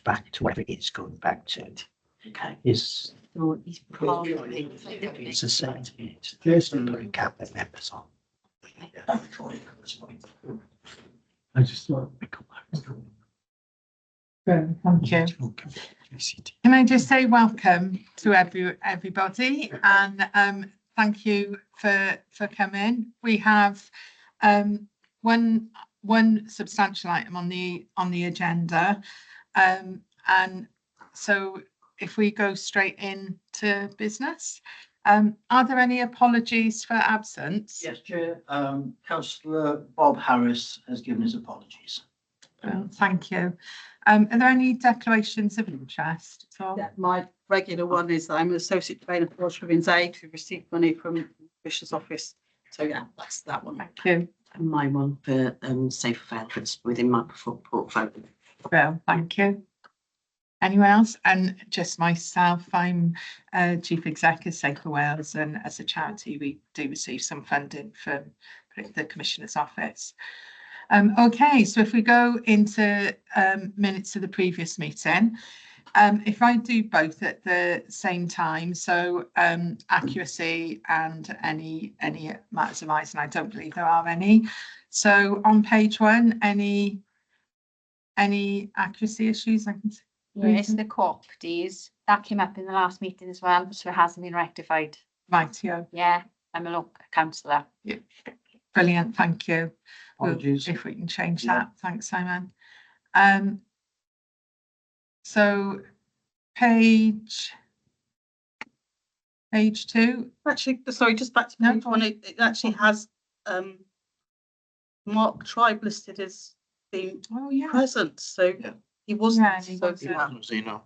back to whatever it is going back to. Okay. Is So he's probably. it's the same. It's just putting cabinet members on. I just thought we come back. Thank you. Can I just say welcome to everybody and thank you for coming. We have one substantial item on the agenda, and so if we go straight into business, are there any apologies for absence? Yes, Chair. Councillor Bob Harris has given his apologies. Well, thank you. Are there any declarations of interest at all? Yeah, my regular one is I'm an associate trainer for Children's Aid who received money from the Bishop's office. So yeah, that's that one. Thank you. And my one for safe veterans within my portfolio. Well, thank you. Anyone else? And just myself, I'm Chief Exec of Safer Wales, and as a charity, we do receive some funding from the Commissioner's Office. Okay, so if we go into minutes of the previous meeting, if I do both at the same time, so accuracy and any matters arising, I don't believe there are any. So on page 1, any accuracy issues I can see? Yes, the co-opties, that came up in the last meeting as well, so it hasn't been rectified. Right, yeah, Yeah, I'm a local councillor. brilliant, thank you. Apologies. If we can change Yeah. that, thanks, Simon. So page 2, Actually, sorry, just back to No, page go one. on. It actually has Mark Tribe listed as being oh yeah, present, so Yeah. he wasn't. Yeah, he so, wasn't. yeah.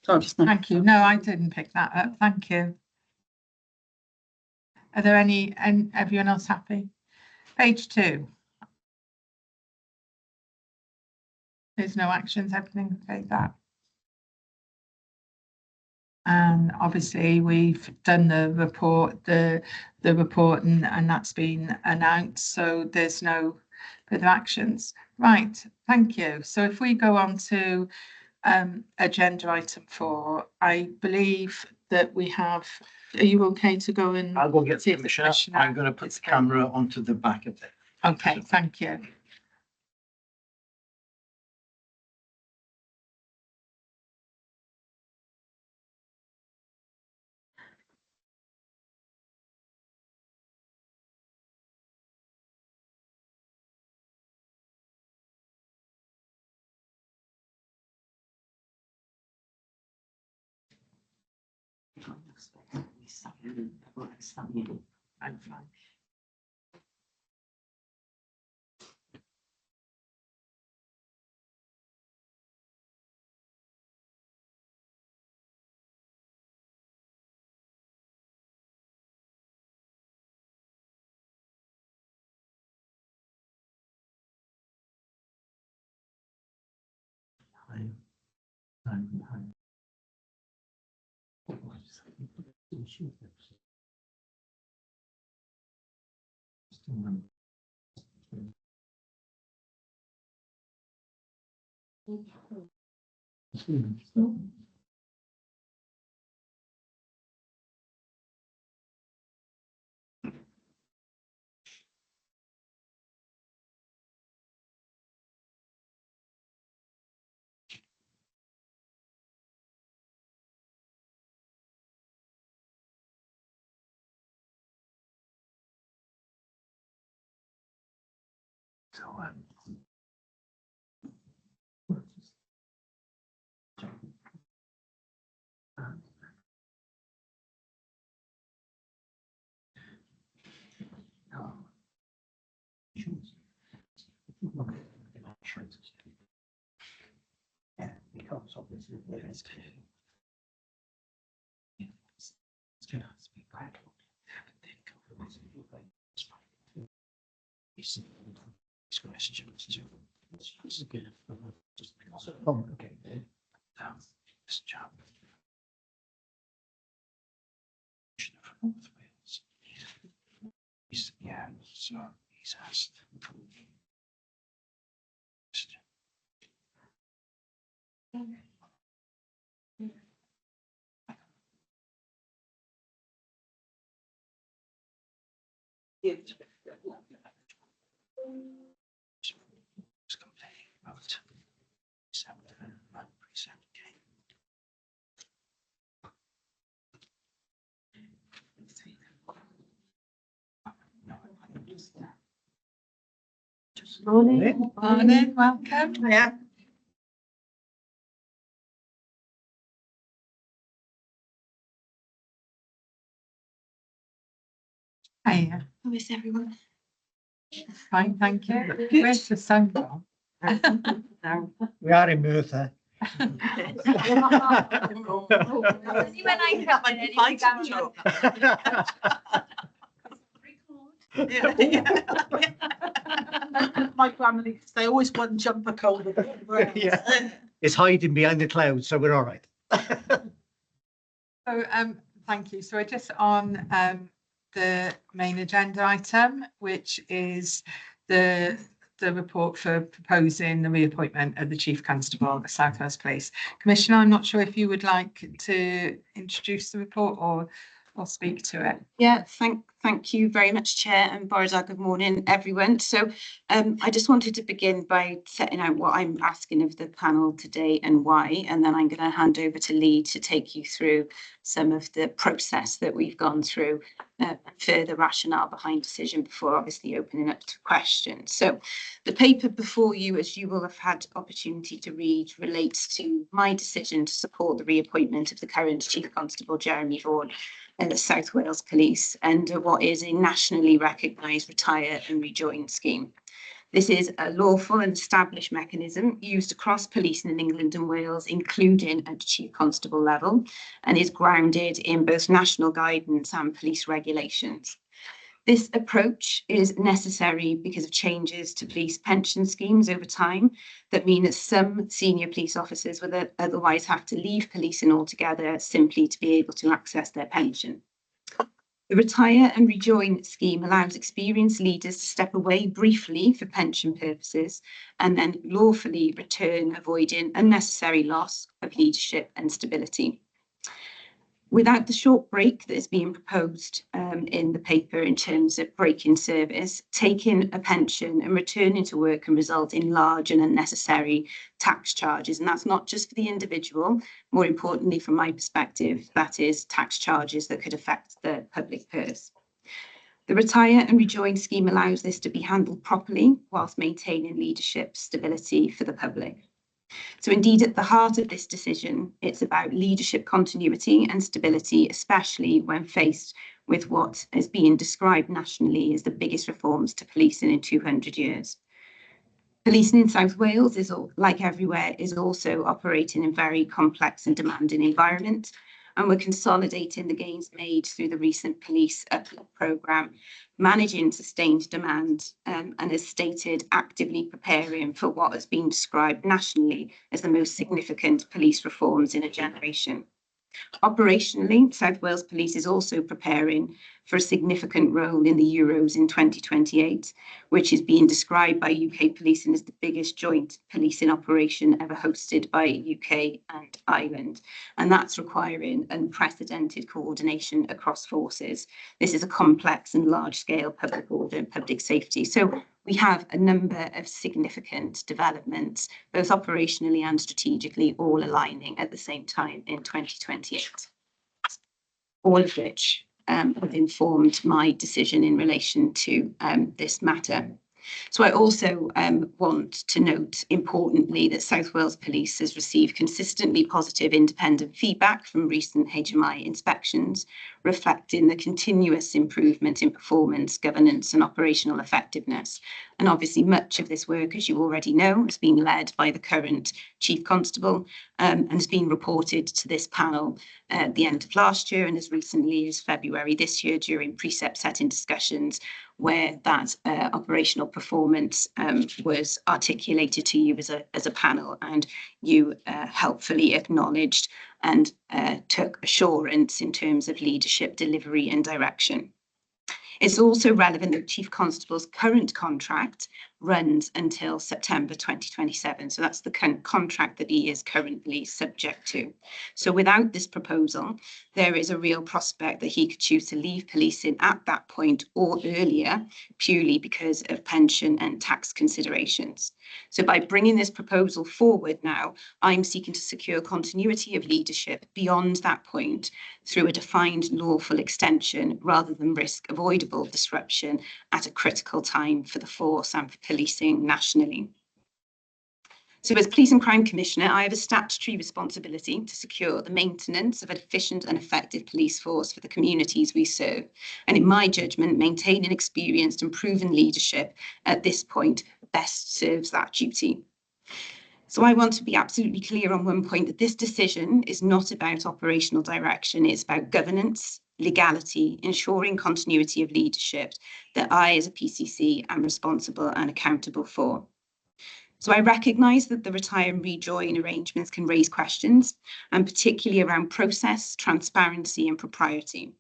So I'm just thank you. No, I didn't pick that up, thank you. Are there any, and everyone else happy? Page 2. There's no actions, everything okay that. And obviously we've done the report, the report and that's been announced, so there's no further actions. Right, thank you. So if we go on to agenda item 4, I believe that we have, are you okay to go and? I'll go get see the if the Commissioner. I'm going to put is the camera onto the back of it. Okay, thank you. I'm fine. So, Yeah, because obviously there is. It's gonna have to be gradual. These questions too. It's good. Just complicated. This job. Commissioner for North Wales. Yeah, so he's asked. Morning. Morning, welcome. Yeah. Hiya. How is everyone? Fine, thank you. Where's the sound gone? We are in Merthyr. When I come in, anything down My family, they always one jumper colder than everywhere else. Yeah. It's hiding behind the clouds, so we're all right. So, thank you. So we're just on the main agenda item, which is the report for proposing the reappointment of the Chief Constable of South Wales Police. Commissioner, I'm not sure if you would like to introduce the report or speak to it. Yeah, thank you very much, Chair, and Boris, good morning, everyone. So I just wanted to begin by setting out what I'm asking of the panel today and why, and then I'm going to hand over to Lee to take you through some of the process that we've gone through and further rationale behind decision before obviously opening up to questions. So the paper before you, as you will have had opportunity to read, relates to my decision to support the reappointment of the current Chief Constable, Jeremy Vaughan, and the South Wales Police under what is a nationally recognised retire and rejoin scheme. This is a lawful and established mechanism used across policing in England and Wales, including at Chief Constable level, and is grounded in both national guidance and police regulations. This approach is necessary because of changes to police pension schemes over time that mean that some senior police officers would otherwise have to leave policing altogether simply to be able to access their pension. The retire and rejoin scheme allows experienced leaders to step away briefly for pension purposes and then lawfully return, avoiding unnecessary loss of leadership and stability. Without the short break that is being proposed in the paper in terms of breaking service, taking a pension and returning to work can result in large and unnecessary tax charges. And that's not just for the individual. More importantly, from my perspective, that is tax charges that could affect the public purse. The retire and rejoin scheme allows this to be handled properly whilst maintaining leadership stability for the public. So indeed, at the heart of this decision, it's about leadership continuity and stability, especially when faced with what is being described nationally as the biggest reforms to policing in 200 years. Policing in South Wales is, like everywhere, is also operating in very complex and demanding environment. And we're consolidating the gains made through the recent police uplift programme, managing sustained demand, and as stated, actively preparing for what has been described nationally as the most significant police reforms in a generation. Operationally, South Wales Police is also preparing for a significant role in the Euros in 2028, which is being described by UK policing as the biggest joint policing operation ever hosted by UK and Ireland. And that's requiring unprecedented coordination across forces. This is a complex and large-scale public order and public safety. So we have a number of significant developments, both operationally and strategically, all aligning at the same time in 2028. All of which have informed my decision in relation to this matter. So I also want to note importantly that South Wales Police has received consistently positive independent feedback from recent HMI inspections, reflecting the continuous improvement in performance, governance and operational effectiveness. And obviously much of this work, as you already know, has been led by the current Chief Constable and has been reported to this panel at the end of last year and as recently as February this year during precept setting discussions where that operational performance was articulated to you as a panel, and you helpfully acknowledged and took assurance in terms of leadership, delivery and direction. It's also relevant that Chief Constable's current contract runs until September 2027. So that's the contract that he is currently subject to. So without this proposal, there is a real prospect that he could choose to leave policing at that point or earlier, purely because of pension and tax considerations. So by bringing this proposal forward now, I'm seeking to secure continuity of leadership beyond that point through a defined lawful extension rather than risk avoidable disruption at a critical time for the force and for policing nationally. So as Police and Crime Commissioner, I have a statutory responsibility to secure the maintenance of an efficient and effective police force for the communities we serve. And in my judgment, maintaining experienced and proven leadership at this point best serves that duty. So I want to be absolutely clear on one point, that this decision is not about operational direction. It's about governance, legality, ensuring continuity of leadership that I as a PCC am responsible and accountable for. So I recognise that the retire and rejoin arrangements can raise questions, and particularly around process, transparency and propriety.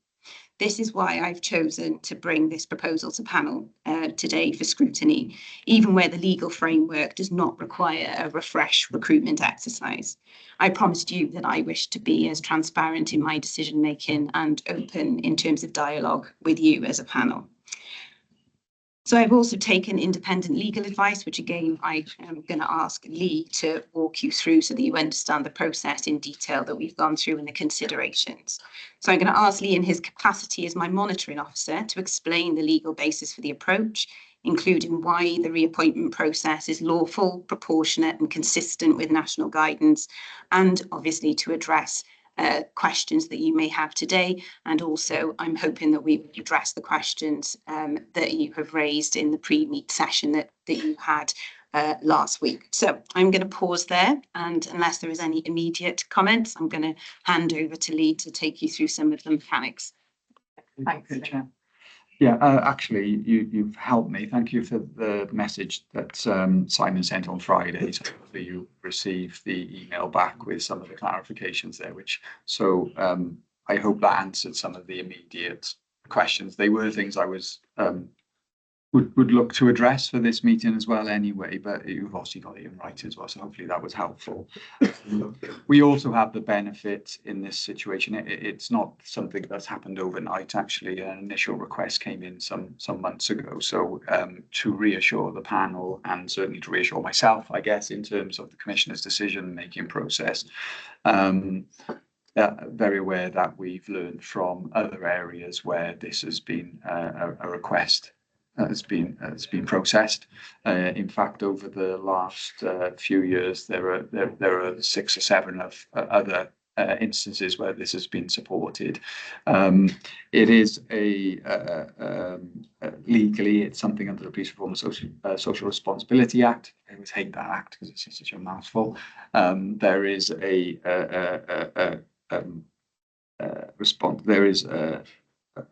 This is why I've chosen to bring this proposal to panel today for scrutiny, even where the legal framework does not require a refresh recruitment exercise. I promised you that I wish to be as transparent in my decision making and open in terms of dialogue with you as a panel. So I've also taken independent legal advice, which again, I am going to ask Lee to walk you through so that you understand the process in detail that we've gone through and the considerations. So I'm going to ask Lee in his capacity as my monitoring officer to explain the legal basis for the approach, including why the reappointment process is lawful, proportionate and consistent with national guidance, and obviously to address questions that you may have today. And also I'm hoping that we will address the questions that you have raised in the pre-meet session that you had last week. So I'm going to pause there, and unless there is any immediate comments, I'm going to hand over to Lee to take you through some of the mechanics. Thanks. Yeah, actually, you've helped me. Thank you for the message that Simon sent on Friday. So hopefully you received the email back with some of the clarifications there, I hope that answered some of the immediate questions. They were things I was would look to address for this meeting as well anyway, but you've obviously got it in writing as well, so hopefully that was helpful. We also have the benefit in this situation, it's not something that's happened overnight. Actually, an initial request came in some months ago, so to reassure the panel and certainly to reassure myself, I guess, in terms of the Commissioner's decision-making process, very aware that we've learned from other areas where this has been a request has been processed. In fact, over the last few years, there are 6 or 7 of other instances where this has been supported. It is legally, it's something under the Police Reform and Social Responsibility Act. I always hate that act because it's such a mouthful. There is a response. There is a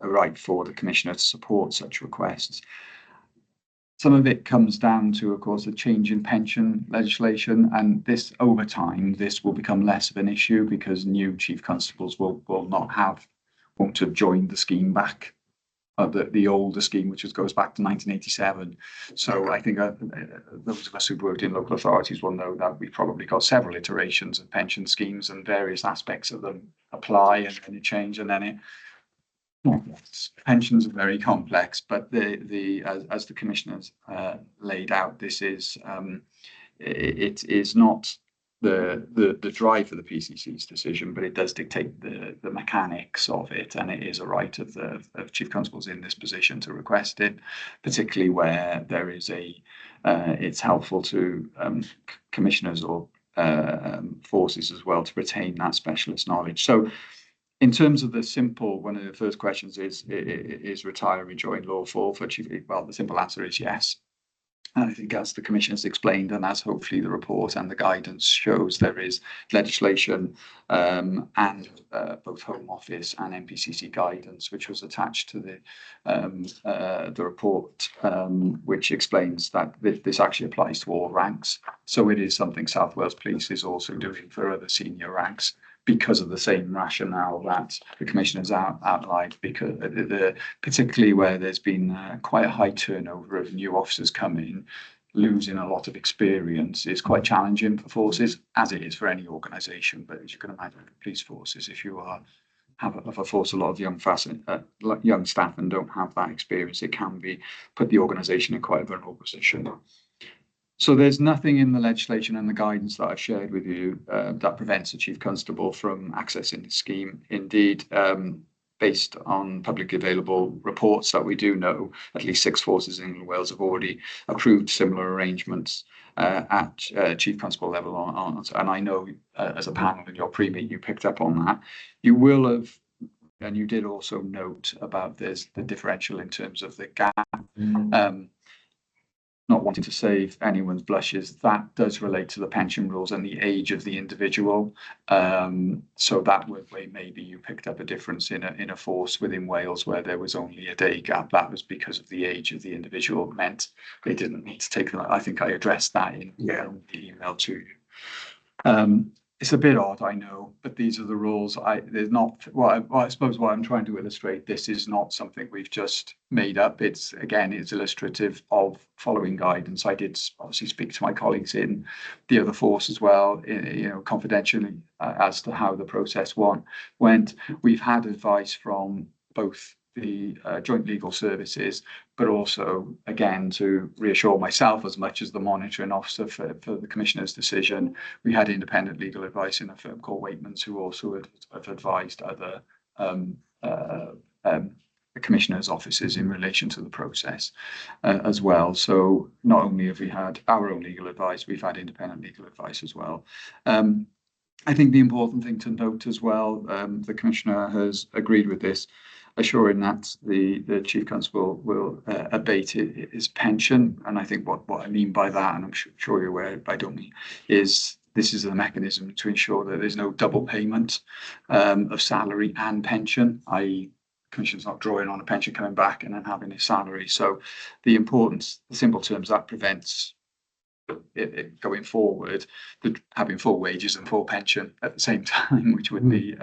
right for the Commissioner to support such requests. Some of it comes down to, of course, a change in pension legislation, and this over time, this will become less of an issue because new chief constables won't have joined the scheme back, the older scheme, which goes back to 1987. So I think those of us who've worked in local authorities will know that we've probably got several iterations of pension schemes, and various aspects of them apply, and then it change, and then it. Pensions are very complex, but as the Commissioners laid out, this is it is not the drive for the PCC's decision, but it does dictate the mechanics of it, and it is a right of chief constables in this position to request it, particularly where there is it's helpful to Commissioners or forces as well to retain that specialist knowledge. So. In terms of the simple, one of the first questions is retire, rejoin lawful for chief? Well, the simple answer is yes. And I think as the Commissioners explained, and as hopefully the report and the guidance shows, there is legislation and both Home Office and NPCC guidance, which was attached to the report, which explains that this actually applies to all ranks. So it is something South Wales Police is also doing for other senior ranks, because of the same rationale that the Commissioners outlined, because particularly where there's been quite a high turnover of new officers coming, losing a lot of experience is quite challenging for forces, as it is for any organisation. But as you can imagine, police forces, if you have a force a lot of young staff and don't have that experience, it can put the organisation in quite a vulnerable position. So there's nothing in the legislation and the guidance that I've shared with you that prevents the Chief Constable from accessing the scheme. Indeed, based on publicly available reports that we do know, at least 6 forces in England and Wales have already approved similar arrangements at Chief Constable level. And I know as a panel in your pre-meet, you picked up on that. You will have, and you did also note about the differential in terms of the gap. Not wanting to save anyone's blushes, that does relate to the pension rules and the age of the individual. So that way maybe you picked up a difference in a force within Wales where there was only a day gap. That was because of the age of the individual, meant they didn't need to take them. I think I addressed that in the email to you. It's a bit odd, I know, but these are the rules. There's not. Well, I suppose what I'm trying to illustrate, this is not something we've just made up. It's illustrative of following guidance. I did obviously speak to my colleagues in the other force as well, confidentially, as to how the process went. We've had advice from both the joint legal services, but also, again, to reassure myself as much as the monitoring officer for the Commissioner's decision, we had independent legal advice in a firm called Waitmans, who also have advised other Commissioner's offices in relation to the process as well. So not only have we had our own legal advice, we've had independent legal advice as well. I think the important thing to note as well, the Commissioner has agreed with this, assuring that the Chief Constable will abate his pension. And I think what I mean by that, and I'm sure you're aware, I don't mean, is this is a mechanism to ensure that there's no double payment of salary and pension, i.e. Commission's not drawing on a pension coming back and then having his salary. So the simple terms, that prevents it going forward, having full wages and full pension at the same time, which would be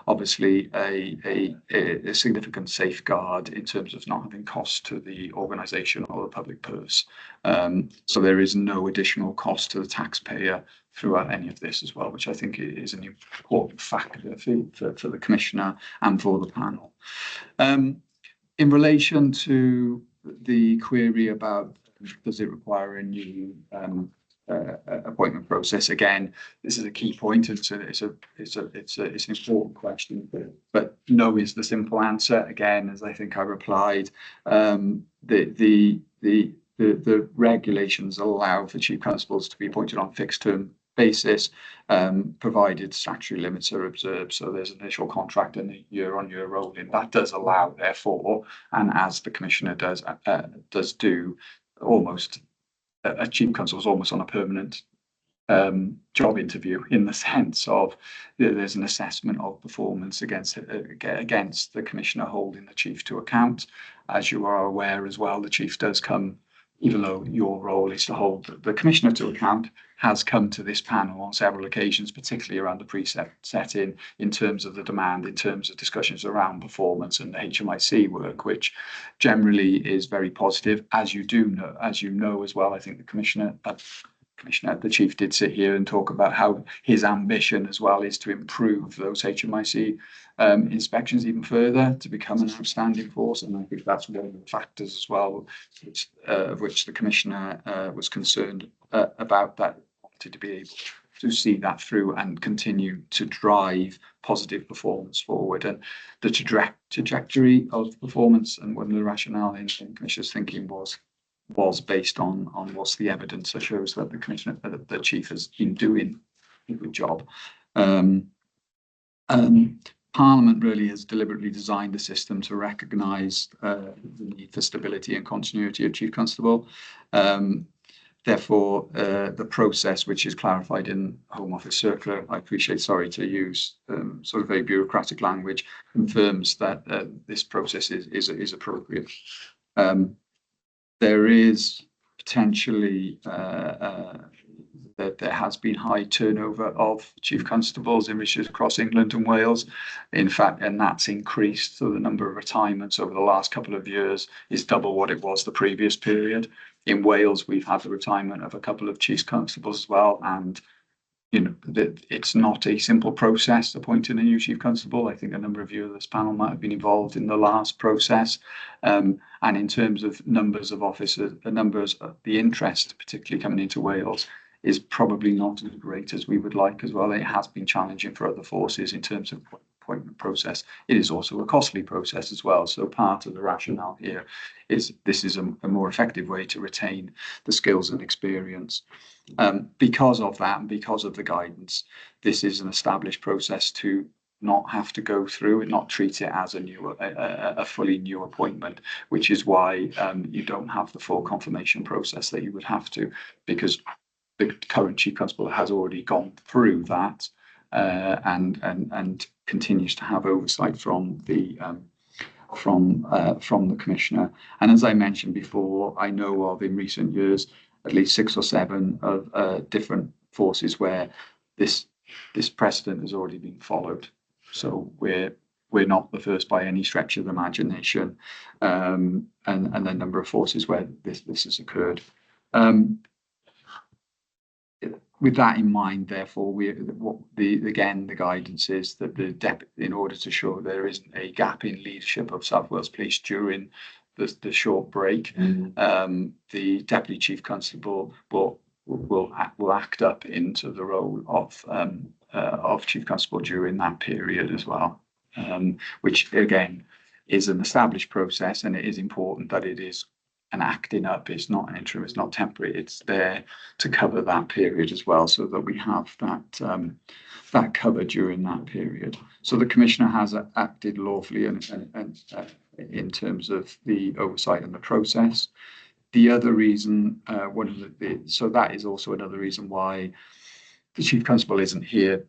obviously a significant safeguard in terms of not having cost to the organisation or the public purse. So there is no additional cost to the taxpayer throughout any of this as well, which I think is an important factor for the Commissioner and for the panel. In relation to the query about does it require a new appointment process? Again, this is a key point. It's an important question, but no is the simple answer. Again, as I think I replied, the regulations allow for Chief Constables to be appointed on fixed term basis, provided statutory limits are observed. So there's an initial contract and a year-on-year rolling. That does allow, therefore, and as the Commissioner does do, almost a Chief Constable is almost on a permanent job interview, in the sense of there's an assessment of performance against the Commissioner holding the Chief to account. As you are aware as well, the Chief does come, even though your role is to hold the Commissioner to account, has come to this panel on several occasions, particularly around the precept setting, in terms of the demand, in terms of discussions around performance and the HMIC work, which generally is very positive, as you know as well. I think the Chief did sit here and talk about how his ambition as well is to improve those HMIC inspections even further to become an outstanding force. And I think that's one of the factors as well, of which the Commissioner was concerned about, that wanted to be able to see that through and continue to drive positive performance forward. And the trajectory of performance, and one of the rationale in the Commissioner's thinking was based on what's the evidence that shows that the Chief has been doing a good job. Parliament really has deliberately designed the system to recognise the need for stability and continuity of Chief Constable. Therefore, the process, which is clarified in Home Office Circular, I appreciate, sorry to use sort of very bureaucratic language, confirms that this process is appropriate. There is potentially that there has been high turnover of Chief Constables in Richards across England and Wales. In fact, and that's increased. So the number of retirements over the last couple of years is double what it was the previous period. In Wales, we've had the retirement of a couple of chief constables as well, and you know, that it's not a simple process appointing a new chief constable. I think a number of you of this panel might have been involved in the last process. And in terms of numbers of officers, the numbers of the interest, particularly coming into Wales, is probably not as great as we would like as well. It has been challenging for other forces in terms of appointment process. It is also a costly process as well. So part of the rationale here is this is a more effective way to retain the skills and experience. Because of that and because of the guidance, this is an established process to not have to go through and not treat it as a fully new appointment, which is why you don't have the full confirmation process that you would have to, because the current chief constable has already gone through that and continues to have oversight from the commissioner. And as I mentioned before, I know of in recent years at least 6 or 7 of different forces where this precedent has already been followed. So we're not the first by any stretch of the imagination, and the number of forces where this has occurred. With that in mind, therefore, the guidance is that in order to show there isn't a gap in leadership of South Wales Police during the short break, the deputy chief constable will act up into the role of chief constable during that period as well, which again is an established process, and it is important that it is an acting up. It's not an interim, it's not temporary, it's there to cover that period as well, so that we have that cover during that period. So the commissioner has acted lawfully and in terms of the oversight and the process. The other reason, so that is also another reason why the chief constable isn't here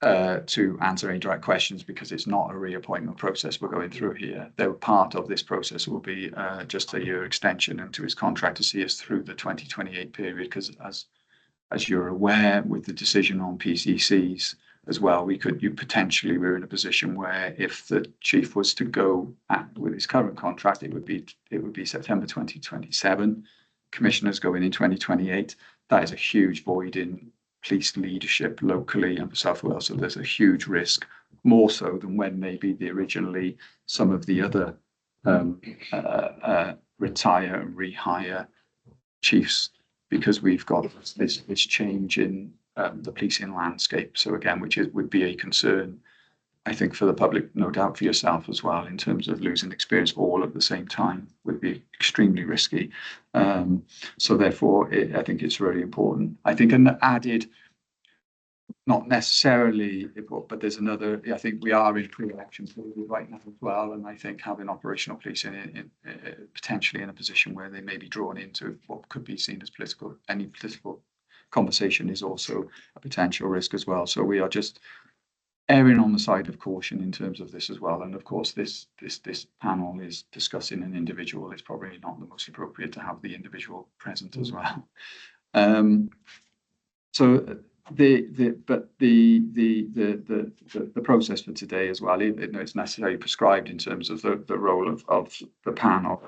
to answer any direct questions, because it's not a reappointment process we're going through here. Though part of this process will be just a year extension into his contract to see us through the 2028 period, because as you're aware, with the decision on PCCs as well, we're in a position where if the chief was to go with his current contract, it would be September 2027. Commissioners going in 2028. That is a huge void in police leadership locally and for South Wales. So there's a huge risk, more so than when maybe originally some of the other retire and rehire chiefs, because we've got this change in the policing landscape. So again, would be a concern, I think, for the public, no doubt for yourself as well, in terms of losing experience all at the same time would be extremely risky. So therefore, I think it's really important. I think an added, not necessarily, but there's another, I think we are in pre-election period right now as well, and I think having operational policing potentially in a position where they may be drawn into what could be seen as any political conversation is also a potential risk as well. So we are just erring on the side of caution in terms of this as well. And of course, this panel is discussing an individual. It's probably not the most appropriate to have the individual present as well. So the process for today as well, it's necessarily prescribed in terms of the role of the panel,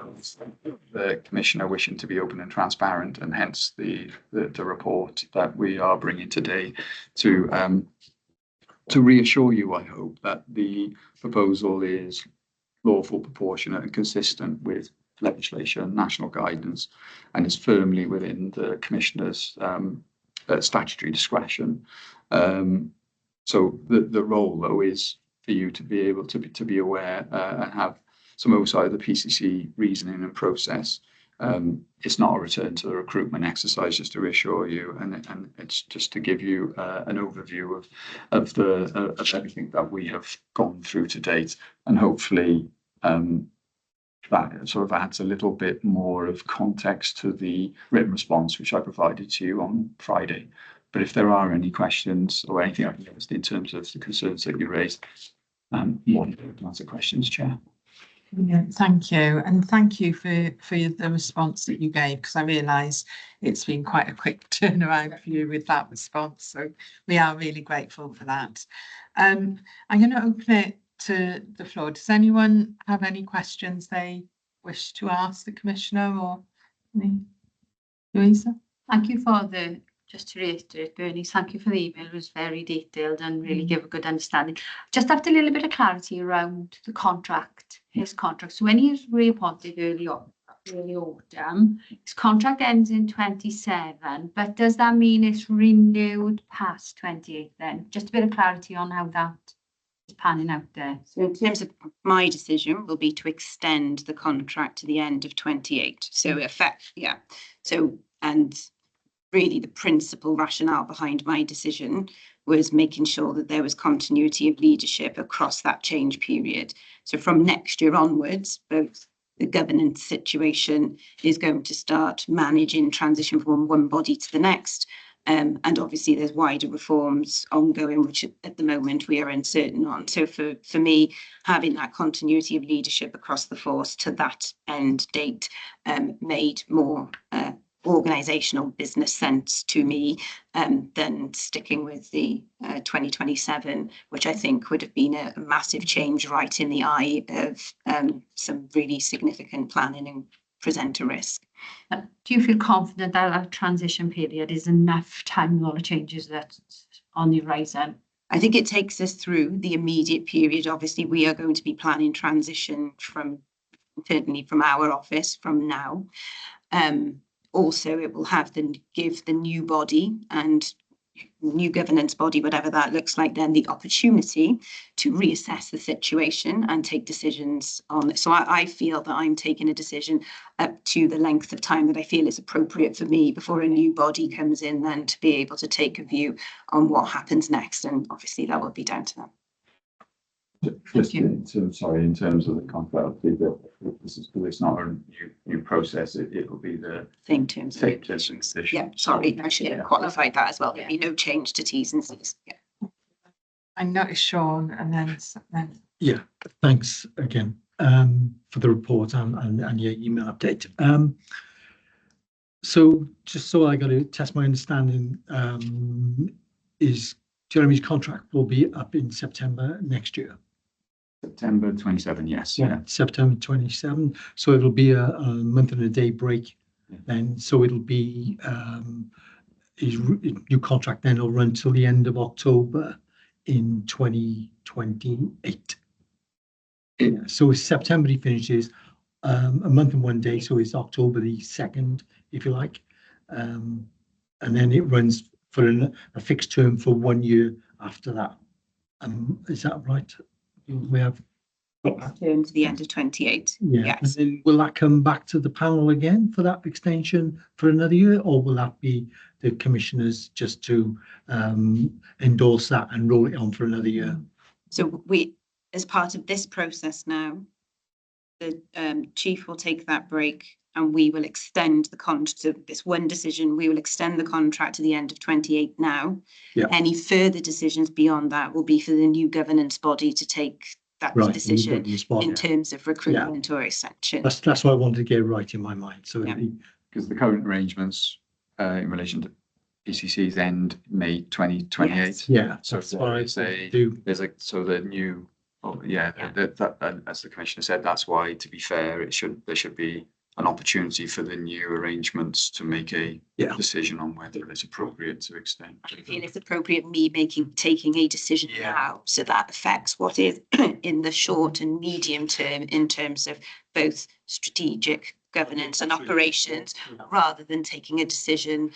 the commissioner wishing to be open and transparent, and hence the report that we are bringing today to reassure you, I hope, that the proposal is lawful, proportionate and consistent with legislation, national guidance, and is firmly within the Commissioner's statutory discretion. So the role, though, is for you to be able to be aware and have some oversight of the PCC reasoning and process. It's not a return to the recruitment exercise, just to reassure you, and it's just to give you an overview of everything that we have gone through to date, and hopefully that sort of adds a little bit more of context to the written response which I provided to you on Friday. But if there are any questions or anything I can ask in terms of the concerns that you raised, more than happy to answer questions, Chair. Yeah, thank you, and thank you for the response that you gave, because I realise it's been quite a quick turnaround for you with that response, so we are really grateful for that. I'm going to open it to the floor. Does anyone have any questions they wish to ask the Commissioner or me? Louisa? Thank you for just to reiterate, Bernie, thank you for the email. It was very detailed and really give a good understanding. Just after a little bit of clarity around the contract, his contract. So when he was reappointed early autumn, his contract ends in 27, but does that mean it's renewed past 28 then? Just a bit of clarity on how that is panning out there. So in terms of my decision will be to extend the contract to the end of 28. So So, and really the principal rationale behind my decision was making sure that there was continuity of leadership across that change period. So from next year onwards, both the governance situation is going to start managing transition from one body to the next. And obviously there's wider reforms ongoing, which at the moment we are uncertain on. So for me, having that continuity of leadership across the force to that end date made more organisational business sense to me than sticking with the 2027, which I think would have been a massive change right in the eye of some really significant planning and present a risk. Do you feel confident that our transition period is enough time with all the changes that's on the horizon? I think it takes us through the immediate period. Obviously, we are going to be planning transition certainly from our office from now. Also, it will give the new body and new governance body, whatever that looks like, then the opportunity to reassess the situation and take decisions on it. So I feel that I'm taking a decision up to the length of time that I feel is appropriate for me before a new body comes in, then to be able to take a view on what happens next. And obviously that will be down to them. Just in terms of the contract, it's not a new process. It'll be the Same terms. same terms and conditions. Yeah, sorry, I should have qualified that as well. There'll be no change to T's and C's. Yeah. I noticed Sean and then. Yeah, thanks again for the report and your email update. So just so I got to test my understanding, is Jeremy's contract will be up in September next year? September 27, yes. Yeah. September 27. So it'll be a month and a day break. Yeah. And so it'll be his new contract then will run till the end of October in 2028. Yeah. So it's September he finishes, a month and 1 day. So it's October the 2nd, if you like. And then it runs for a fixed term for 1 year after that. Is that right? We have Term to the end of 28. yeah. Yes. And then will that come back to the panel again for that extension for another year, or will that be the commissioners just to endorse that and roll it on for another year? So we, as part of this process now, the chief will take that break and we will extend the contract. This one decision, we will extend the contract to the end of 28 now. Yeah. Any further decisions beyond that will be for the new governance body to take that decision in terms of recruitment or extension. That's what I wanted to get right in my mind. So Yeah. Because the current arrangements in relation to PCCs end May 2028. Yes. yeah, So that's what I there's a, do. so the new, that, as the commissioner said, that's why, to be fair, there should be an opportunity for the new arrangements to make a decision on whether it's appropriate to extend. I feel it's appropriate me taking a decision now, so that affects what is in the short and medium term in terms of both strategic governance and operations, rather than taking a decision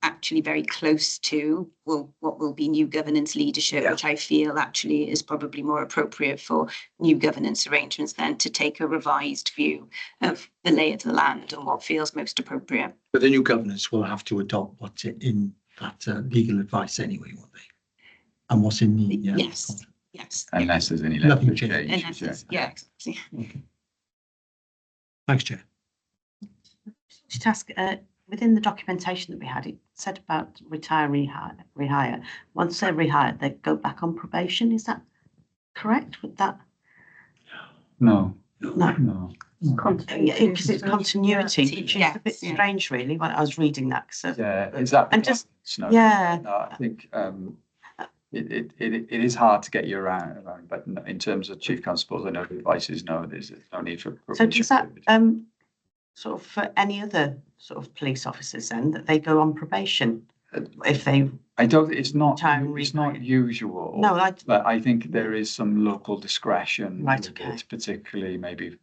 actually very close to what will be new governance leadership, which I feel actually is probably more appropriate for new governance arrangements than to take a revised view of the lay of the land and what feels most appropriate. But the new governance will have to adopt what's in that legal advice anyway, won't they? And what's in the Yes. Unless there's any Nothing level changes. change. Exactly. Okay. Thanks, Chair. Just ask, within the documentation that we had, it said about rehire. Once they're rehired, they go back on probation. Is that correct? Would that? No. No. Because it's continuity, which is a bit strange, really, when I was reading that. So, Is that? And just no, yeah. No, I think it is hard to get you around, but in terms of chief constables, I know the advice is no. There's no need for. So does that sort of for any other sort of police officers then, that they go on probation if they, I don't, it's not Rehire. usual. no, I, But I think there is some local discretion. Right, with okay. it, particularly maybe,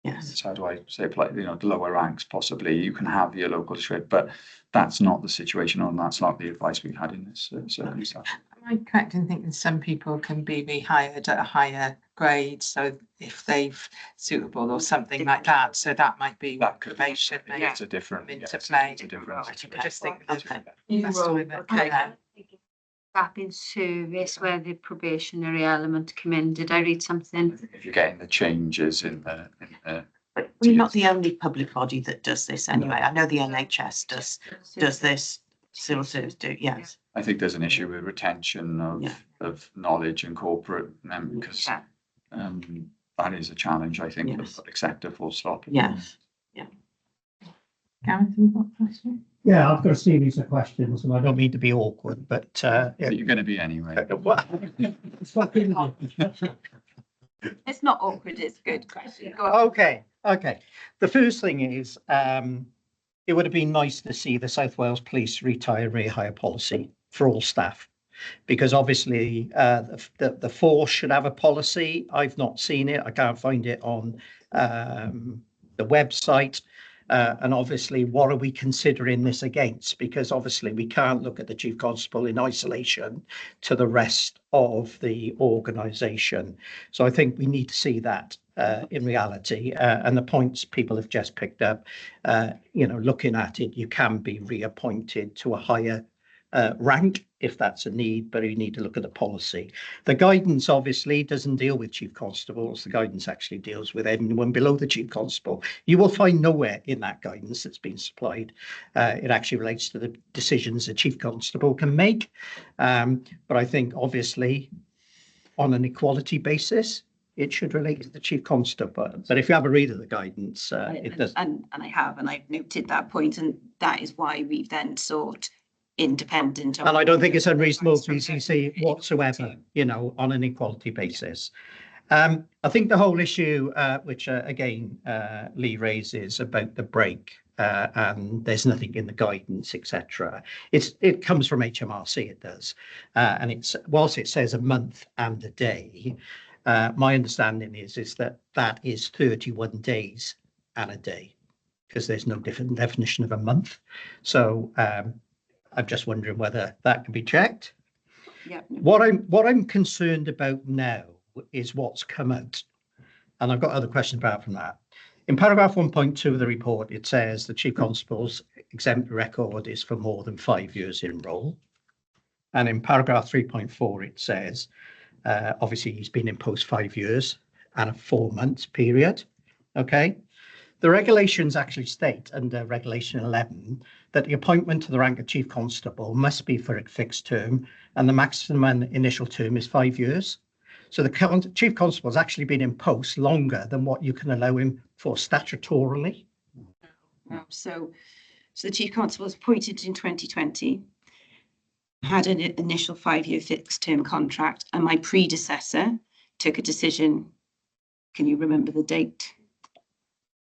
yes. how do I say it politely, the lower ranks possibly, you can have your local discretion, but that's not the situation, and that's not the advice we've had in this circumstance. Am I correct in thinking some people can be rehired at a higher grade? So if they've suitable or something like that, so that might be That could, probation. may it's a different, come into yeah, it's play. a different. Right, I just think that Okay. that's the way that- Okay. yeah. Gap in service where the probationary element come in. Did I read something? If you're getting the changes in the, But we're not the only public body that does this anyway. I know the NHS does this, civil service do, yes. I think there's an issue with retention Yeah. of knowledge and corporate members, because Yeah. that is a challenge, I think, for the Yes. public sector, full stop. Yes. Gareth, you got a question? Yeah, I've got a series of questions and I don't mean to be awkward, but You're going to be anyway. It's not awkward, it's a good question. Go on. Okay. The first thing is, it would have been nice to see the South Wales Police retire rehire policy for all staff. Because obviously, the force should have a policy. I've not seen it. I can't find it on the website. And obviously, what are we considering this against? Because obviously we can't look at the Chief Constable in isolation to the rest of the organisation. So I think we need to see that in reality. And the points people have just picked up, looking at it, you can be reappointed to a higher rank if that's a need, but you need to look at the policy. The guidance obviously doesn't deal with chief constables. The guidance actually deals with anyone below the chief constable. You will find nowhere in that guidance that's been supplied. It actually relates to the decisions the chief constable can make. But I think obviously on an equality basis, it should relate to the chief constable. But if you have a read of the guidance, it does. And I have, and I've noted that point, and that is why we've then sought independent. And I don't think it's unreasonable PCC whatsoever, on an equality basis. I think the whole issue, which again, Lee raises about the break, and there's nothing in the guidance, etc. It comes from HMRC, it does. And it's, whilst it says a month and a day, my understanding is that is 31 days and a day, because there's no different definition of a month. So I'm just wondering whether that can be checked. Yeah. What I'm concerned about now is what's come out, and I've got other questions apart from that. In paragraph 1.2 of the report, it says the Chief Constable's exempt record is for more than 5 years in role. And in paragraph 3.4, it says, obviously he's been in post 5 years and a 4 months period. Okay. The regulations actually state under Regulation 11 that the appointment to the rank of Chief Constable must be for a fixed term, and the maximum initial term is 5 years. So the Chief Constable has actually been in post longer than what you can allow him for statutorily. So the Chief Constable was appointed in 2020, had an initial 5-year fixed term contract, and my predecessor took a decision. Can you remember the date?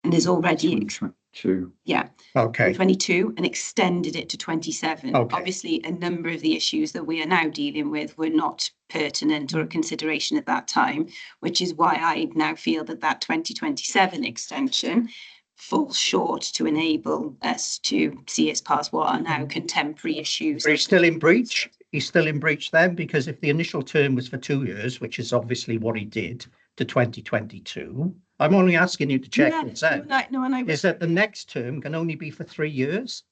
And there's already, 22. yeah, Okay. 22, and extended it to 27. Okay. Obviously, a number of the issues that we are now dealing with were not pertinent or a consideration at that time, which is why I now feel that 2027 extension falls short to enable us to see us past what are now contemporary issues. But he's still in breach. He's still in breach then, because if the initial term was for 2 years, which is obviously what he did to 2022, I'm only asking you to check Yeah, it says. no, and I Is was, that the next term can only be for 3 years.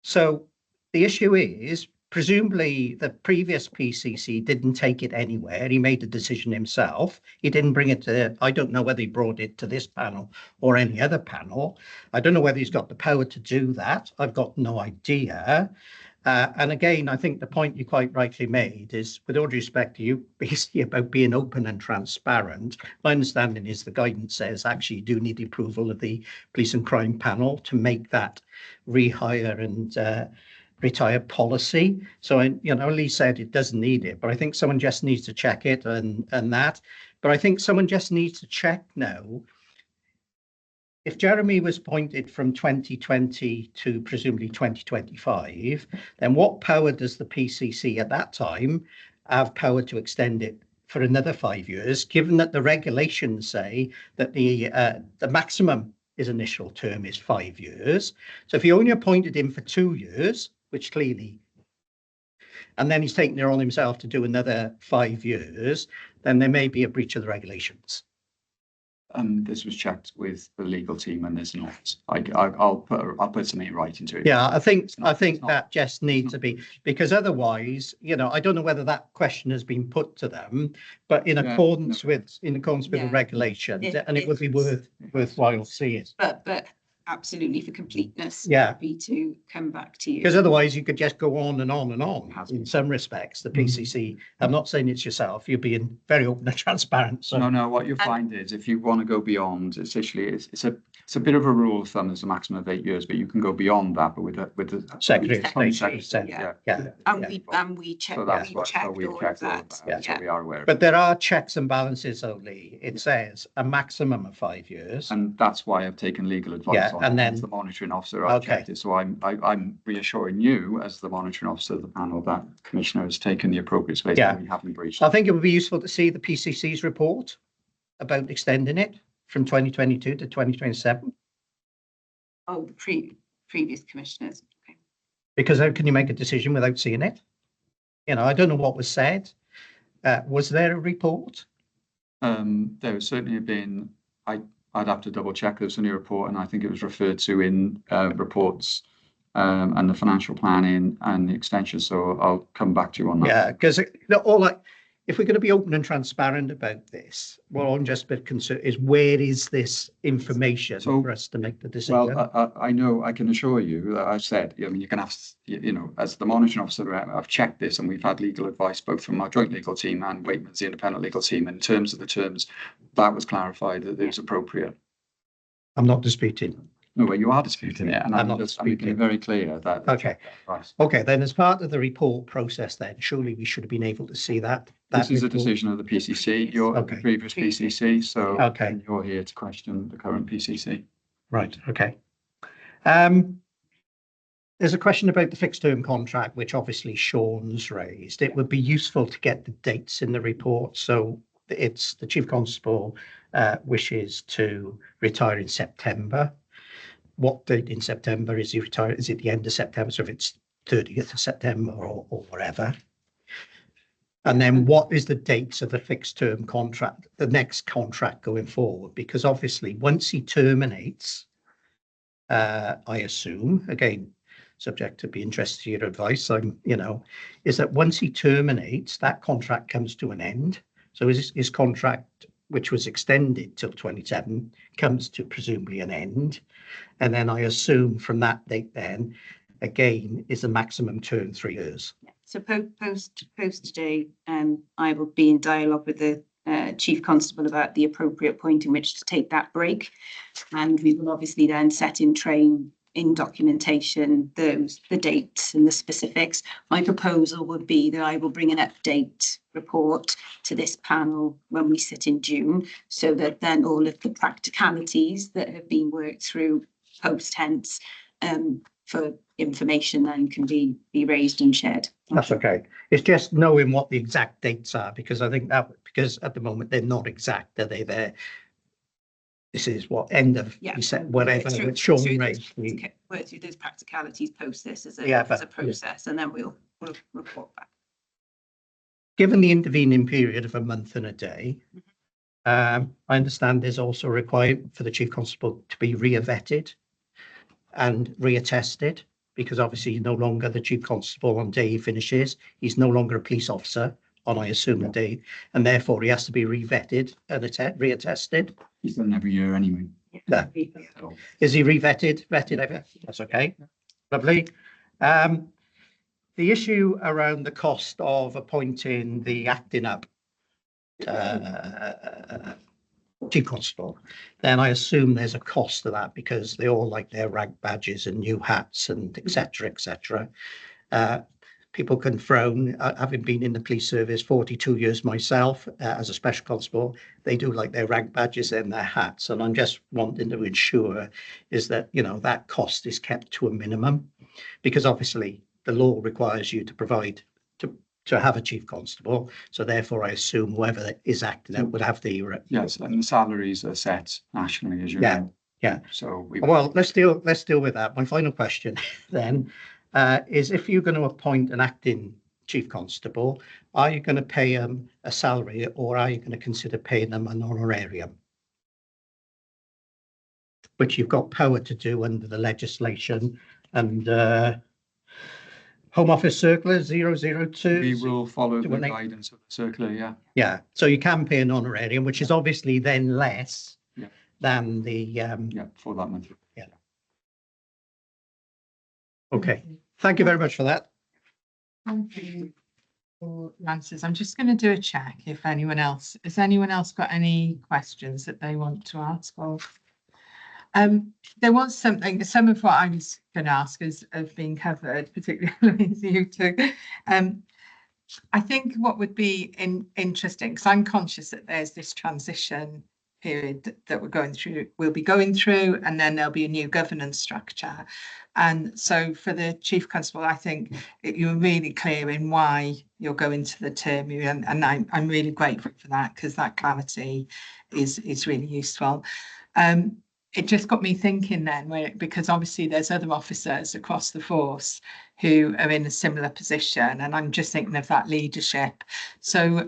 So the issue is, presumably the previous PCC didn't take it anywhere. He made the decision himself. He didn't bring it to, I don't know whether he brought it to this panel or any other panel. I don't know whether he's got the power to do that. I've got no idea. And again, I think the point you quite rightly made is, with all due respect to you, basically about being open and transparent. My understanding is the guidance says actually you do need the approval of the Police and Crime Panel to make that rehire and retire policy. So, Lee said it doesn't need it, but I think someone just needs to check it and that. But I think someone just needs to check now if Jeremy was appointed from 2020 to presumably 2025, then what power does the PCC at that time have power to extend it for another 5 years, given that the regulations say that the maximum his initial term is 5 years? So if he only appointed him for 2 years, which clearly, and then he's taken it on himself to do another 5 years, then there may be a breach of the regulations. This was checked with the legal team, and there's not. I'll put something right into it. Yeah, I think not- it's not- that just needs to be, because otherwise, you know, I don't know whether that question has been put to them, but in Yeah, accordance no. with the Yeah. regulations, It- and it would be it's- worthwhile seeing. But absolutely for completeness. Yeah. Happy to come back to you. Because otherwise you could just go on and on and on. Has In been. some respects, the PCC, I'm not saying it's yourself, you're being very open and transparent, so. No, what you'll find is if you want to go beyond, it's a bit of a rule of thumb. There's a maximum of 8 years, but you can go beyond that. But with the Secretary of Secretary, State said, yeah. yeah. And we check, So that's we what checked we all of checked all that. of that. So we are aware. of But it. there are checks and balances only. It says a maximum of 5 years. And that's why I've taken legal advice Yeah, on and it. then- As the monitoring officer, I've Okay. checked it. So I'm reassuring you as the monitoring officer of the panel that Commissioner has taken the appropriate space. Yeah. And we haven't breached. I think it would be useful to see the PCC's report about extending it from 2022 to 2027, Oh, the previous commissioners. Okay. because how can you make a decision without seeing it? You know, I don't know what was said. Was there a report? There has certainly been, I'd have to double check. There's a new report, and I think it was referred to in reports and the financial planning and the extension. So I'll come back to you on that. Yeah, because if we're going to be open and transparent about this, what I'm just a bit concerned is where is this information So- for us to make the decision? Well, I know, I can assure you that I've said, I mean, you can have, you know, as the monitoring officer, I've checked this, and we've had legal advice both from our joint legal team and Wakeman's, the independent legal team. In terms of the terms, that was clarified that it was appropriate. I'm not disputing. No, well, you are disputing it, and I'm I'm not just making disputing. it very clear that. Okay. Right. Okay, then as part of the report process then, surely we should have been able to see that. This is a report. decision of the PCC, you're the Okay. previous PCC, so. Okay. and you're here to question the current PCC. Right, okay. There's a question about the fixed term contract, which obviously Sean's raised. It would be useful to get the dates in the report. So it's the Chief Constable wishes to retire in September. What date in September is he retired? Is it the end of September? So if it's 30th of September or whatever. And then what is the dates of the fixed term contract, the next contract going forward? Because obviously once he terminates, I assume, again, subject to be interested in your advice, is that once he terminates, that contract comes to an end. So his contract, which was extended till 27, comes to presumably an end. And then I assume from that date then, again, is the maximum term 3 years. So post today, I will be in dialogue with the Chief Constable about the appropriate point in which to take that break. And we will obviously then set in train in documentation the dates and the specifics. My proposal would be that I will bring an update report to this panel when we sit in June, so that then all of the practicalities that have been worked through post tense for information then can be raised and shared. That's okay. It's just knowing what the exact dates are, because I think because at the moment they're not exact, are they there? This is what end of, Yeah. you said, whatever, Through- with Sean through raised. Work through those practicalities post this as Yeah, a but- process, and then we'll report back. Given the intervening period of a month and a day, I understand there's also a requirement for the Chief Constable to be re-vetted and reattested, because obviously he's no longer the Chief Constable on the day he finishes. He's no longer a police officer on, I assume, the day, and therefore he has to be re-vetted and reattested. He's done every year anyway. Yeah. Is he vetted ever? That's okay. Lovely. The issue around the cost of appointing the acting up Chief Constable, then I assume there's a cost to that, because they all like their rank badges and new hats and et cetera, et cetera. people can frown, having been in the police service 42 years myself, as a special constable, they do like their rank badges and their hats. And I'm just wanting to ensure is that, you know, that cost is kept to a minimum, because obviously the law requires you to provide to have a chief constable. So therefore, I assume whoever is acting out would have the Yes, and the salaries are set nationally, as you Yeah, know. yeah. So we, Well, let's deal with that. My final question then is, if you're going to appoint an acting chief constable, are you going to pay them a salary, or are you going to consider paying them an honorarium? Which you've got power to do under the legislation and Home Office Circular 002. we will follow the 218. guidance of the circular, yeah. Yeah, so you can pay an honorarium, which is obviously then less Yeah. than the Yeah, for that month. Okay. Thank you very much for that. Thank you for your answers. I'm just going to do a check if anyone else, has anyone else got any questions that they want to ask of? There was something, some of what I was going to ask have been covered, particularly with you two. I think what would be interesting, because I'm conscious that there's this transition period that we'll be going through, and then there'll be a new governance structure. And so for the chief constable, I think you're really clear in why you're going to the term, and I'm really grateful for that, because that clarity is really useful. It just got me thinking then, because obviously there's other officers across the force who are in a similar position, and I'm just thinking of that leadership. So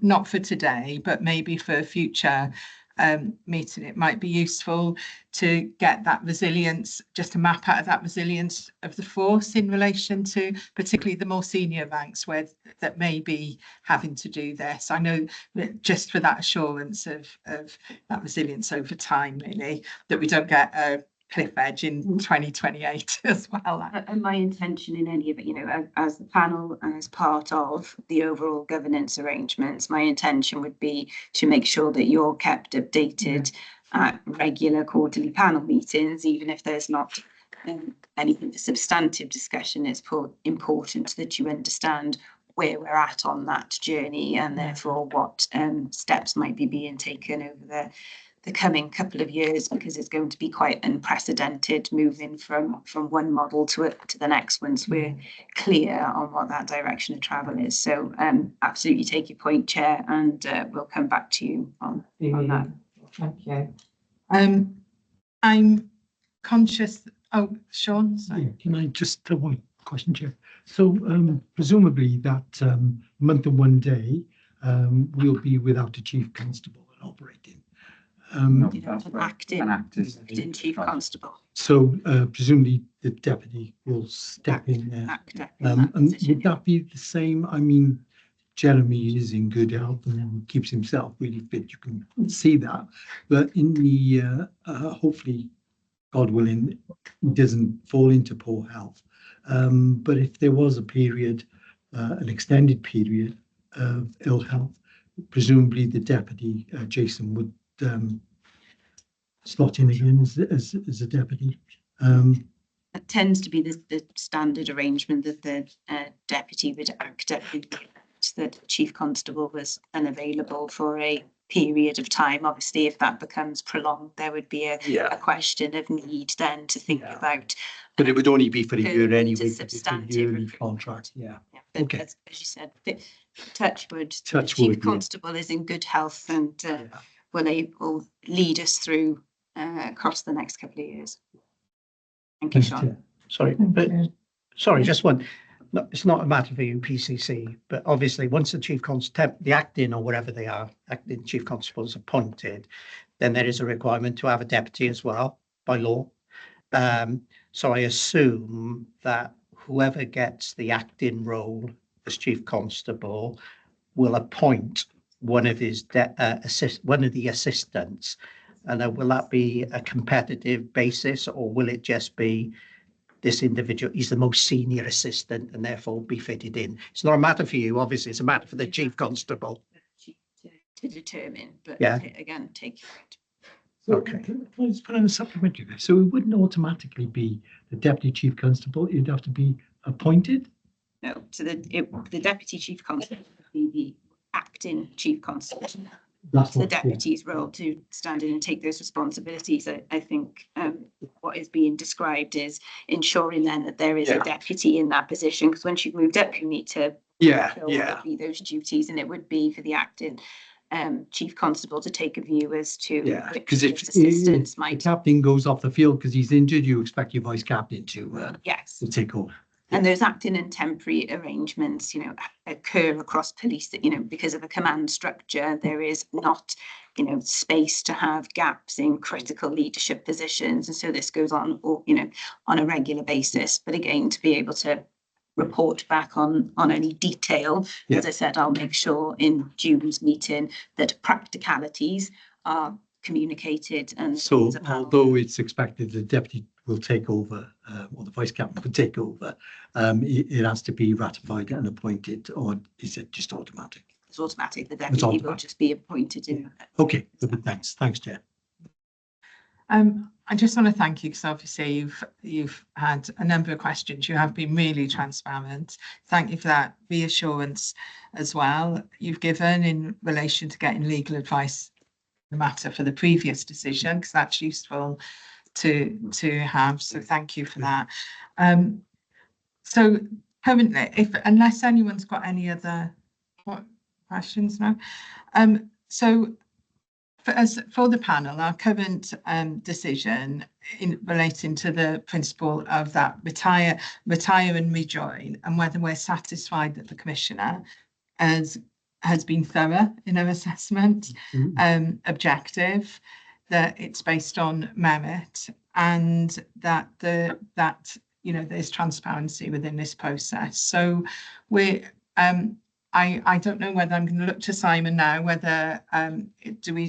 not for today, but maybe for a future meeting, it might be useful to get that resilience, just a map out of that resilience of the force in relation to particularly the more senior ranks that may be having to do this. I know that just for that assurance of that resilience over time, really, that we don't get a cliff edge in 2028 as well. And my intention in any of it, you know, as the panel and as part of the overall governance arrangements, my intention would be to make sure that you're kept updated at regular quarterly panel meetings, even if there's not anything for substantive discussion. It's important that you understand where we're at on that journey, and therefore what steps might be being taken over the coming couple of years, because it's going to be quite unprecedented moving from one model to the next once we're clear on what that direction of travel is. So absolutely take your point, Chair, and we'll come back to you on that. Thank you. I'm conscious. Oh, Sean, sorry. Yeah, can I just one question, Chair? So presumably that month and one day we'll be without a chief constable and operating. No, You know, that's an right. acting chief constable. So presumably the deputy will step in there. Actor. And would that be the same? I mean, Jeremy is in good health and keeps himself really fit. You can see that. But in the hopefully, God willing, he doesn't fall into poor health. But if there was a period, an extended period of ill health, presumably the deputy, Jason, would slot in again as a deputy. It tends to be the standard arrangement that the deputy would act at that chief constable was unavailable for a period of time. Obviously, if that becomes prolonged, there would be a question of need then to think about. But it would only be for a year into anyway, because it's a substantive yearly recruitment. contract, yeah. But Okay. as you said, Touchwood, the Touch chief wood, yeah. constable is in good health and will lead us through across the next couple of years. Thank you, Sean. Sorry, but sorry, just one. No, it's not a matter for you, PCC, but obviously once the chief constable, the acting or whatever they are, acting chief constable is appointed, then there is a requirement to have a deputy as well by law. So I assume that whoever gets the acting role as chief constable will appoint one of his one of the assistants, and will that be a competitive basis, or will it just be this individual, he's the most senior assistant and therefore be fitted in? It's not a matter for you, obviously, it's a matter for the chief constable. To determine, but Yeah. again, take your point. So Okay. Can I just put in a supplementary there? So it wouldn't automatically be the deputy chief constable, it'd have to be appointed? No, so the deputy chief constable would be the acting chief constable. That's It's the what, yeah. deputy's role to stand in and take those responsibilities. I think what is being described is ensuring then that there is a Yeah. deputy in that position, because once you've moved up, you need to Yeah, fulfill what would be those duties, and it would be for the acting chief constable to take a view as to Yeah, which 'cause of if- those assistants The might, captain goes off the field because he's injured, you expect your vice captain to yes. take over. And those acting and temporary arrangements, occur across police that, because of a command structure, there is not, space to have gaps in critical leadership positions. And so this goes on, on a regular basis. But again, to be able to report back on any detail, as I said, I'll make sure in June's meeting that practicalities are communicated and. So as a panel. although it's expected the deputy will take over, or the vice captain will take over, it has to be ratified and appointed, or is it just automatic? It's automatic. The deputy will automatic. just be appointed in. Okay, thanks, Chair. I just want to thank you because obviously you've had a number of questions. You have been really transparent. Thank you for that reassurance as well you've given in relation to getting legal advice on the matter for the previous decision, because that's useful to have. So thank you for that. So currently, unless anyone's got any other questions now, so. For the panel, our current decision in relating to the principle of that retire and rejoin, and whether we're satisfied that the commissioner has been thorough in her assessment, objective, that it's based on merit, and that there's transparency within this process. So I don't know whether I'm going to look to Simon now, whether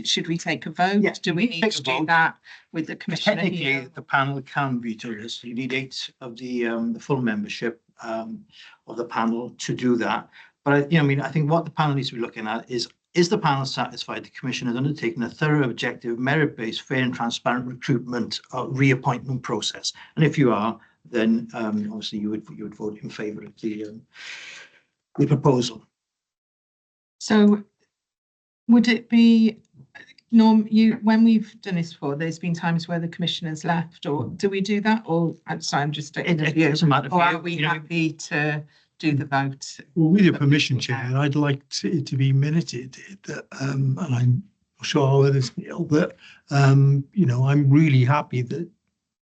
should we take a vote? Yeah, Do we need take to a do vote. that with the commissioner Technically, here? the panel can veto this. You need 8 of the full membership of the panel to do that. But I think what the panel needs to be looking at is the panel satisfied the commission has undertaken a thorough, objective, merit-based, fair and transparent recruitment reappointment process? And if you are, then obviously you would vote in favour of the proposal. So would it be when we've done this before, there's been times where the commissioner's left, or do we do that? Or I'm sorry, I'm just taking a It view. doesn't matter. Or are we happy to do the vote? Well, with your permission, Chair, I'd like it to be minuted that, and I'm sure how others feel that, I'm really happy that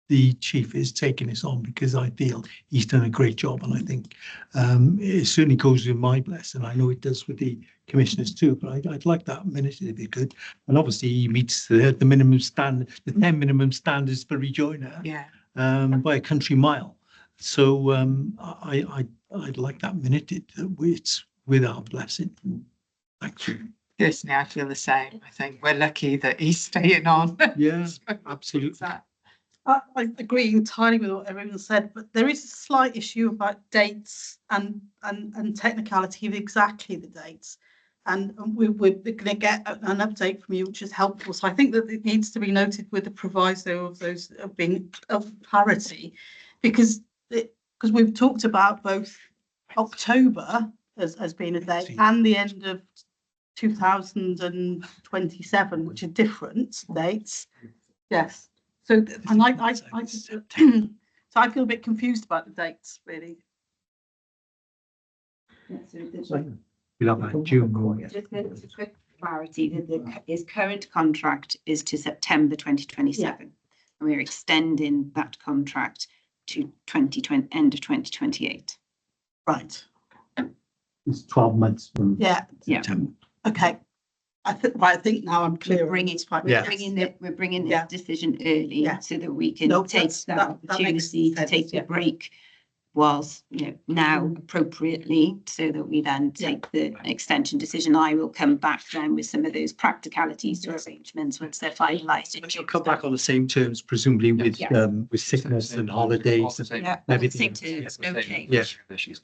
the chief is taking this on, because I feel he's done a great job, and I think it certainly goes with my blessing. I know it does with the commissioners too, but I'd like that minuted if you could. And obviously he meets the minimum standard, the 10 minimum standards for rejoiner. Yeah. By a country mile. So I'd like that minuted, that it's with our blessing. Thank you. Personally, I feel the same. I think we're lucky that he's staying on. Yeah, So absolutely. it's that. I agree entirely with what everyone said, but there is a slight issue about dates and technicality of exactly the dates. And we're going to get an update from you, which is helpful. So I think that it needs to be noted with the proviso of those being of parity, because we've talked about both October as being a date and the end of 2027, which are different dates. Yes. So, and so I feel a bit confused about the dates, really. We'll have that in June. Just a quick clarity, that his current contract is to September 2027. And we're extending that contract to end of 2028. Right. It's 12 months from Yeah. September. Okay. I think now I'm clear. We're bringing this Yeah. decision early Yeah. so that we can No, take that's- that that makes opportunity to sense, take the yeah. break whilst, now appropriately, so that we then take the extension decision. I will come back then with some of those practicalities to arrangements once they're finalised. But you'll come back on the same terms, presumably with Yeah. With sickness and holidays and Yeah, everything. same terms, no change. Yeah.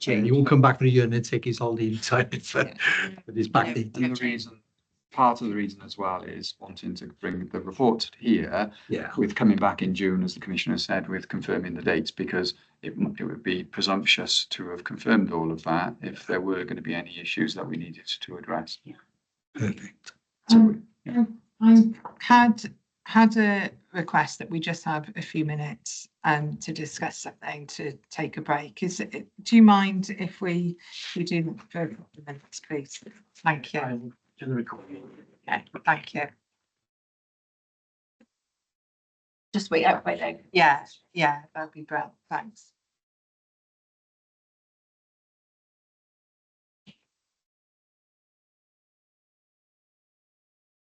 Yeah, you won't come back for a year and then take his holiday and sign it for his back date. And the reason part of the reason as well is wanting to bring the report here Yeah. with coming back in June, as the Commissioner said, with confirming the dates, because it would be presumptuous to have confirmed all of that if there were going to be any issues that we needed to address. Perfect. So, yeah. I've had a request that we just have a few minutes to discuss something, to take a break. Do you mind if we do that for a couple of minutes, please? Thank you. To the recording. Okay, thank you. Just wait out by then. Yeah, that'd be brilliant. Thanks.